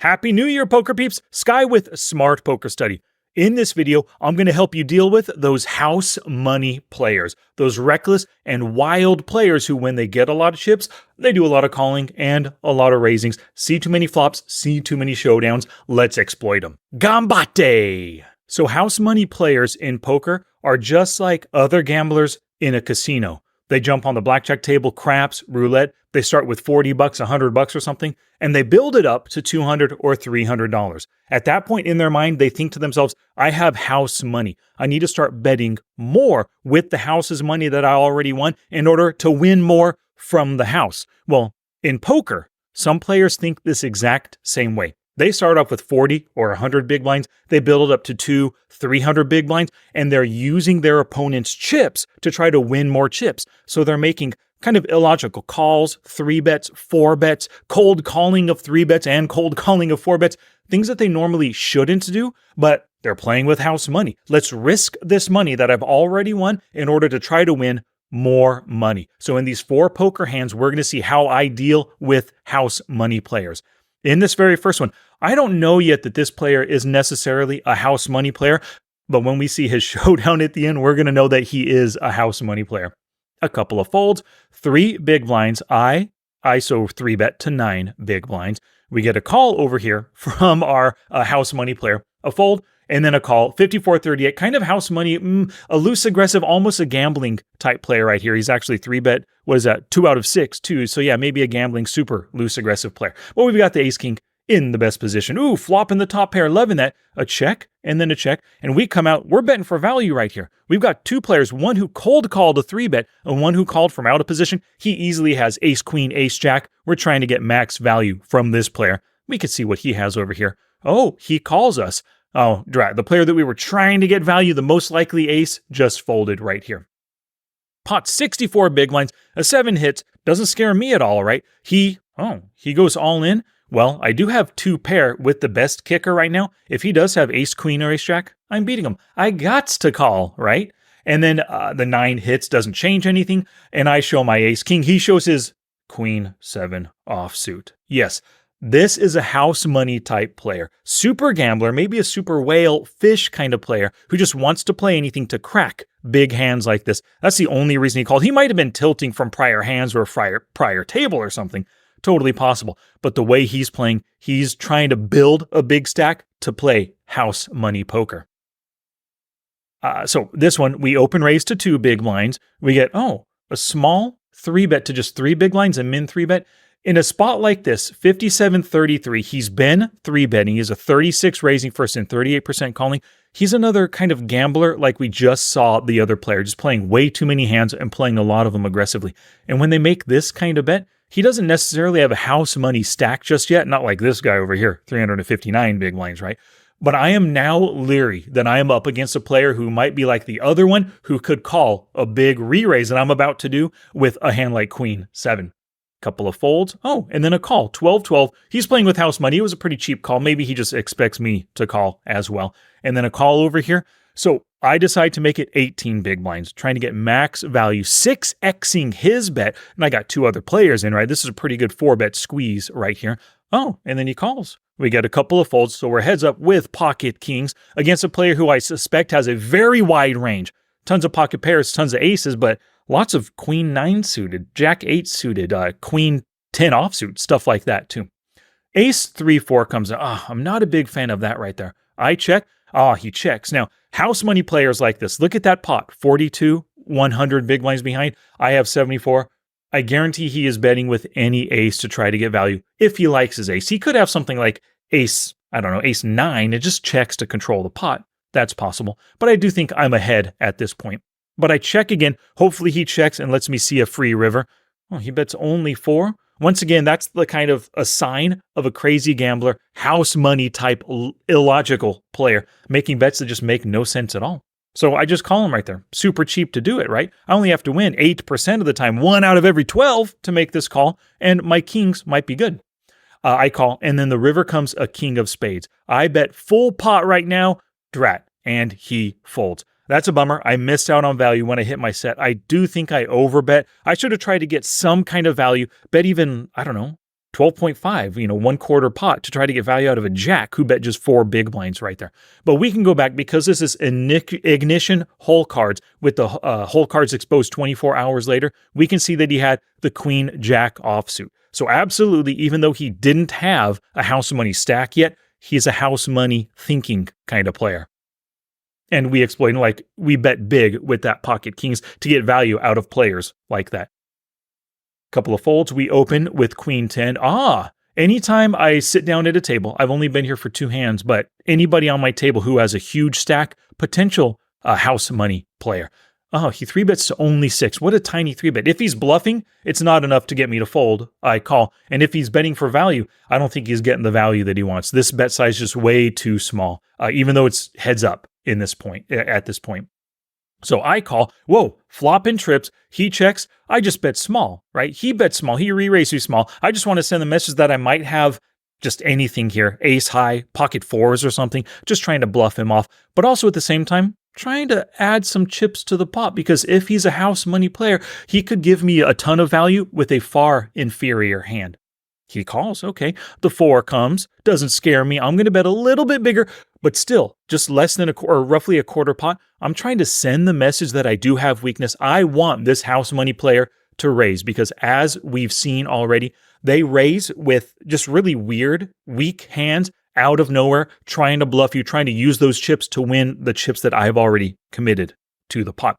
Happy New Year, poker peeps! Sky with Smart Poker Study. In this video, I'm going to help you deal with those house money players, those reckless and wild players who, when they get a lot of chips, they do a lot of calling and a lot of raisings, see too many flops, see too many showdowns. Let's exploit them. Gambate! So house money players in poker are just like other gamblers in a casino. They jump on the blackjack table, craps, roulette. They start with $40, $100 or something, and they build it up to $200 or $300. At that point in their mind, they think to themselves, I have house money. I need to start betting more with the house's money that I already won in order to win more from the house. Well, in poker, some players think this exact same way. They start off with 40 or 100 big blinds. They build it up to 200, 300 big blinds, and they're using their opponent's chips to try to win more chips. So they're making kind of illogical calls, 3 bets, 4 bets, cold calling of 3 bets and cold calling of 4 bets, things that they normally shouldn't do, but they're playing with house money. Let's risk this money that I've already won in order to try to win more money. So in these 4 poker hands, we're going to see how I deal with house money players. In this very first one, I don't know yet that this player is necessarily a house money player, but when we see his showdown at the end, we're going to know that he is a house money player. A couple of folds, 3 big blinds. I ISO 3 bet to 9 big blinds. We get a call over here from our house money player, a fold, and then a call, 54-38, kind of house money, a loose aggressive, almost a gambling type player right here. He's actually 3 bet, what is that, 2 out of 6 too. So yeah, maybe a gambling, super loose aggressive player. Well, we've got the ace king in the best position. Ooh, flop in the top pair, loving that. A check and then a check. And we come out, we're betting for value right here. We've got 2 players, one who cold called a 3 bet and one who called from out of position. He easily has ace queen, ace jack. We're trying to get max value from this player. We could see what he has over here. Oh, he calls us. Oh, drat. The player that we were trying to get value, the most likely ace, just folded right here. Pot 64 big blinds, a 7 hits, doesn't scare me at all, right? He goes all in. Well, I do have 2 pair with the best kicker right now. If he does have ace queen or ace jack, I'm beating him. I gots to call, right? And then the 9 hits doesn't change anything, and I show my ace king. He shows his queen 7 offsuit. Yes. This is a house money type player, super gambler, maybe a super whale fish kind of player who just wants to play anything to crack big hands like this. That's the only reason he called. He might have been tilting from prior hands or prior table or something. Totally possible. But the way he's playing, he's trying to build a big stack to play house money poker. So this one, we open raise to 2 big blinds. We get, a small 3 bet to just 3 big blinds and min 3 bet. In a spot like this, 57-33, he's been 3 betting. He's a 36 raising first and 38% calling. He's another kind of gambler like we just saw the other player, just playing way too many hands and playing a lot of them aggressively. And when they make this kind of bet, he doesn't necessarily have a house money stack just yet, not like this guy over here, 359 big blinds, right? But I am now leery that I am up against a player who might be like the other one who could call a big re-raise that I'm about to do with a hand like queen 7. Couple of folds. Oh, and then a call, 12-12. He's playing with house money. It was a pretty cheap call. Maybe he just expects me to call as well. And then a call over here. So I decide to make it 18 big blinds, trying to get max value, 6xing his bet. And I got 2 other players in, right? This is a pretty good 4-bet squeeze right here. Oh, and then he calls. We get a couple of folds, so we're heads up with pocket kings against a player who I suspect has a very wide range. Tons of pocket pairs, tons of aces, but lots of queen 9 suited, jack 8 suited, queen 10 offsuit, stuff like that too. Ace 3-4 comes in. I'm not a big fan of that right there. I check. He checks. Now, house money players like this, look at that pot, 42, 100 big blinds behind. I have 74. I guarantee he is betting with any ace to try to get value if he likes his ace. He could have something like ace, ace 9. It just checks to control the pot. That's possible. But I do think I'm ahead at this point. But I check again. Hopefully he checks and lets me see a free river. Oh, he bets only 4. Once again, that's the kind of a sign of a crazy gambler, house money type illogical player, making bets that just make no sense at all. So I just call him right there. Super cheap to do it, right? I only have to win 8% of the time, 1 out of every 12 to make this call, and my kings might be good. I call, and then the river comes a king of spades. I bet full pot right now, drat, and he folds. That's a bummer. I missed out on value when I hit my set. I do think I overbet. I should have tried to get some kind of value, bet even, 12.5, 1/4 pot to try to get value out of a jack who bet just 4 big blinds right there. But we can go back because this is ignition hole cards with the hole cards exposed 24 hours later. We can see that he had the queen jack offsuit. So absolutely, even though he didn't have a house money stack yet, he's a house money thinking kind of player. And we explain like we bet big with that pocket kings to get value out of players like that. Couple of folds, we open with queen 10. Anytime I sit down at a table, I've only been here for 2 hands, but anybody on my table who has a huge stack, potential house money player. He 3-bets to only 6. What a tiny 3-bet. If he's bluffing, it's not enough to get me to fold. I call. And if he's betting for value, I don't think he's getting the value that he wants. This bet size is just way too small, even though it's heads up at this point. So I call, whoa, flop and trips, he checks, I just bet small, right? He bets small, he re-raises small. I just want to send the message that I might have just anything here, ace high, pocket 4s or something, just trying to bluff him off. But also at the same time, trying to add some chips to the pot, because if he's a house money player, he could give me a ton of value with a far inferior hand. He calls, okay, the 4 comes, doesn't scare me. I'm going to bet a little bit bigger, but still just less than roughly a 1/4 pot. I'm trying to send the message that I do have weakness. I want this house money player to raise, because as we've seen already, they raise with just really weird, weak hands out of nowhere, trying to bluff you, trying to use those chips to win the chips that I've already committed to the pot.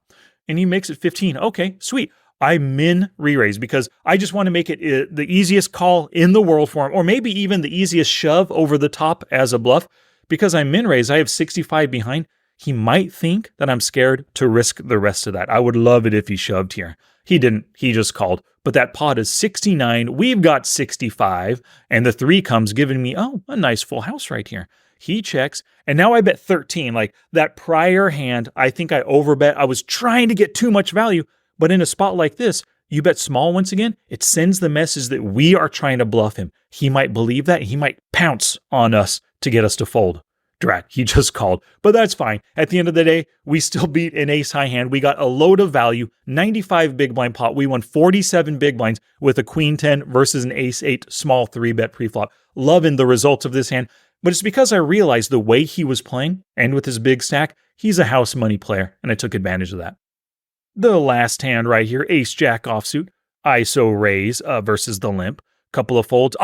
And he makes it 15. Okay, sweet. I min re-raise because I just want to make it the easiest call in the world for him, or maybe even the easiest shove over the top as a bluff. Because I min raise, I have 65 behind. He might think that I'm scared to risk the rest of that. I would love it if he shoved here. He didn't. He just called. But that pot is 69. We've got 65. And the 3 comes, giving me, a nice full house right here. He checks. And now I bet 13. Like that prior hand, I think I overbet. I was trying to get too much value. But in a spot like this, you bet small once again, it sends the message that we are trying to bluff him. He might believe that. He might pounce on us to get us to fold. Drat, he just called. But that's fine. At the end of the day, we still beat an ace high hand. We got a load of value, 95 big blind pot. We won 47 big blinds with a queen 10 versus an ace 8 small 3-bet preflop. Loving the results of this hand. But it's because I realized the way he was playing, and with his big stack, he's a house money player, and I took advantage of that. The last hand right here, ace jack offsuit, ISO raise versus the limp. Couple of folds.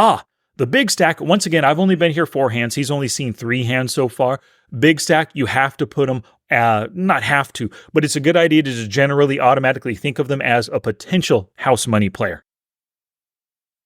The big stack, once again, I've only been here 4 hands. He's only seen 3 hands so far. Big stack, you have to put them, not have to, but it's a good idea to just generally automatically think of them as a potential house money player.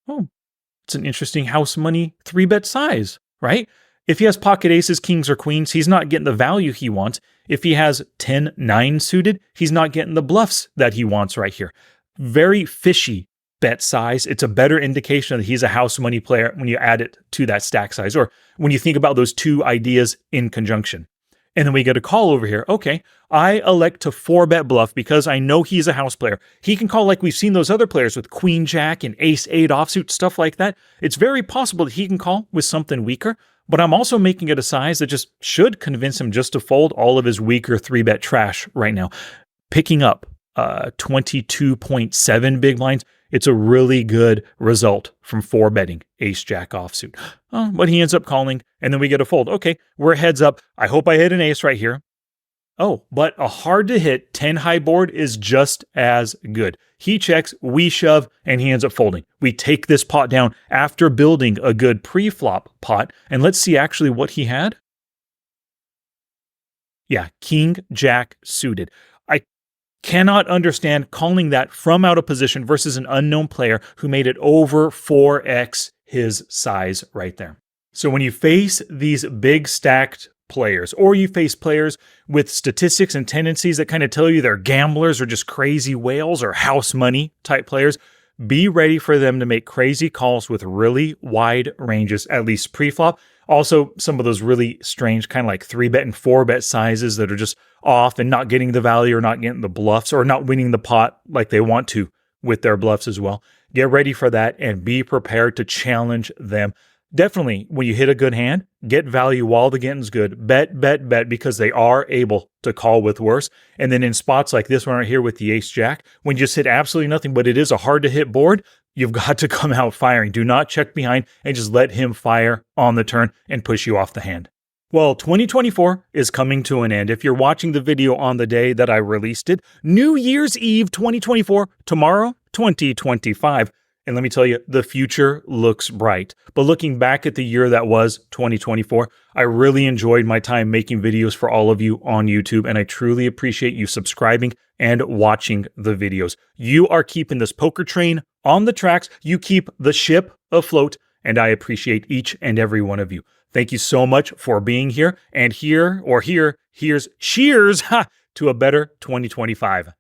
It's an interesting house money 3-bet size, right? If he has pocket aces, kings, or queens, he's not getting the value he wants. If he has 10-9 suited, he's not getting the bluffs that he wants right here. Very fishy bet size. It's a better indication that he's a house money player when you add it to that stack size, or when you think about those 2 ideas in conjunction. And then we get a call over here. Okay, I elect to 4-bet bluff because I know he's a house player. He can call like we've seen those other players with queen jack and ace 8 offsuit, stuff like that. It's very possible that he can call with something weaker, but I'm also making it a size that just should convince him just to fold all of his weaker 3-bet trash right now. Picking up 22.7 big blinds, it's a really good result from 4-betting ace jack offsuit. But he ends up calling, and then we get a fold. Okay, we're heads up. I hope I hit an ace right here. But a hard to hit 10 high board is just as good. He checks, we shove, and he ends up folding. We take this pot down after building a good pre-flop pot, and let's see actually what he had. Yeah, king jack suited. I cannot understand calling that from out of position versus an unknown player who made it over 4x his size right there. So when you face these big stacked players, or you face players with statistics and tendencies that kind of tell you they're gamblers or just crazy whales or house money type players, be ready for them to make crazy calls with really wide ranges, at least pre-flop. Also, some of those really strange kind of like 3-bet and 4-bet sizes that are just off and not getting the value or not getting the bluffs or not winning the pot like they want to with their bluffs as well. Get ready for that and be prepared to challenge them. Definitely, when you hit a good hand, get value while the getting's good. Bet, bet, bet, because they are able to call with worse. And then in spots like this one right here with the ace jack, when you just hit absolutely nothing, but it is a hard to hit board, You've got to come out firing. Do not check behind and just let him fire on the turn and push you off the hand. Well, 2024 is coming to an end. If you're watching the video on the day that I released it, New Year's Eve 2024, tomorrow, 2025. And let me tell you, the future looks bright. But looking back at the year that was 2024, I really enjoyed my time making videos for all of you on YouTube, and I truly appreciate you subscribing and watching the videos. You are keeping this poker train on the tracks. You keep the ship afloat, and I appreciate each and every one of you. Thank you so much for being here, and here's cheers to a better 2025.